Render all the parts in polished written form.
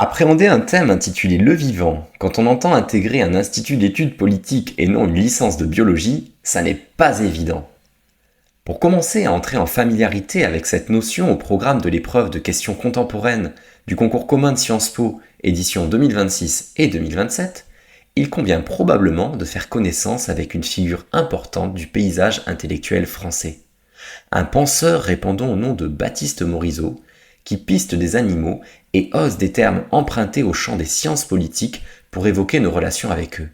Appréhender un thème intitulé Le vivant, quand on entend intégrer un institut d'études politiques et non une licence de biologie, ça n'est pas évident. Pour commencer à entrer en familiarité avec cette notion au programme de l'épreuve de questions contemporaines du concours commun de Sciences Po, édition 2026 et 2027, il convient probablement de faire connaissance avec une figure importante du paysage intellectuel français. Un penseur répondant au nom de Baptiste Morisot, qui piste des animaux et ose des termes empruntés au champ des sciences politiques pour évoquer nos relations avec eux.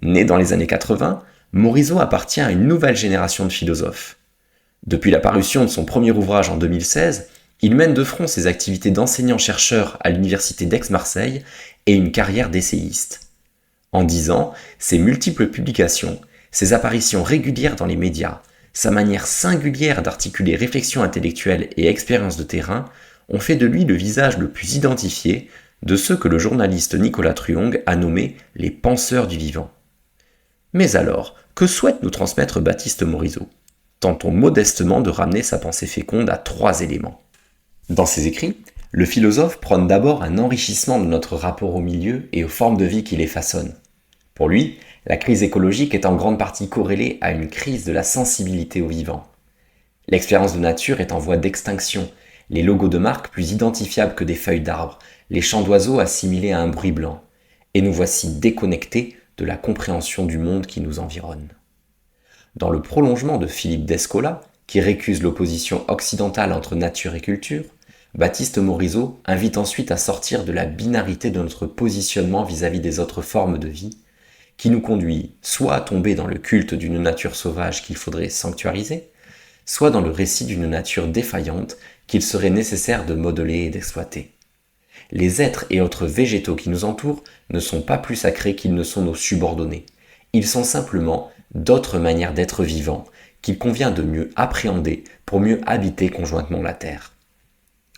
Né dans les années 80, Morisot appartient à une nouvelle génération de philosophes. Depuis la parution de son premier ouvrage en 2016, il mène de front ses activités d'enseignant-chercheur à l'université d'Aix-Marseille et une carrière d'essayiste. En 10 ans, ses multiples publications, ses apparitions régulières dans les médias, sa manière singulière d'articuler réflexion intellectuelle et expérience de terrain ont fait de lui le visage le plus identifié de ceux que le journaliste Nicolas Truong a nommés les penseurs du vivant. Mais alors, que souhaite nous transmettre Baptiste Morisot? Tentons modestement de ramener sa pensée féconde à 3 éléments. Dans ses écrits, le philosophe prône d'abord un enrichissement de notre rapport au milieu et aux formes de vie qui les façonnent. Pour lui, la crise écologique est en grande partie corrélée à une crise de la sensibilité au vivant. L'expérience de nature est en voie d'extinction, les logos de marque plus identifiables que des feuilles d'arbres, les chants d'oiseaux assimilés à un bruit blanc, et nous voici déconnectés de la compréhension du monde qui nous environne. Dans le prolongement de Philippe Descola, qui récuse l'opposition occidentale entre nature et culture, Baptiste Morisot invite ensuite à sortir de la binarité de notre positionnement vis-à-vis des autres formes de vie, qui nous conduit soit à tomber dans le culte d'une nature sauvage qu'il faudrait sanctuariser, soit dans le récit d'une nature défaillante qu'il serait nécessaire de modeler et d'exploiter. Les êtres et autres végétaux qui nous entourent ne sont pas plus sacrés qu'ils ne sont nos subordonnés. Ils sont simplement d'autres manières d'être vivants qu'il convient de mieux appréhender pour mieux habiter conjointement la Terre.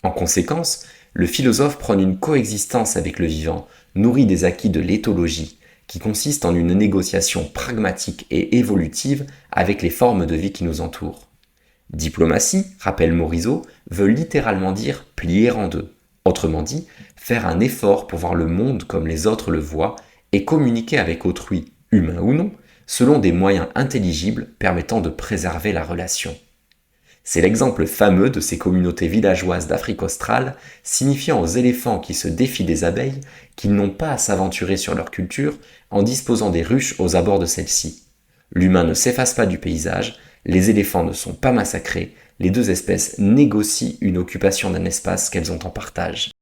En conséquence, le philosophe prône une coexistence avec le vivant, nourrie des acquis de l'éthologie, qui consiste en une négociation pragmatique et évolutive avec les formes de vie qui nous entourent. Diplomatie, rappelle Morisot, veut littéralement dire plier en deux. Autrement dit, faire un effort pour voir le monde comme les autres le voient et communiquer avec autrui, humain ou non, selon des moyens intelligibles permettant de préserver la relation. C'est l'exemple fameux de ces communautés villageoises d'Afrique australe signifiant aux éléphants qui se défient des abeilles qu'ils n'ont pas à s'aventurer sur leur culture en disposant des ruches aux abords de celle-ci. L'humain ne s'efface pas du paysage, les éléphants ne sont pas massacrés, les deux espèces négocient une occupation d'un espace qu'elles ont en partage.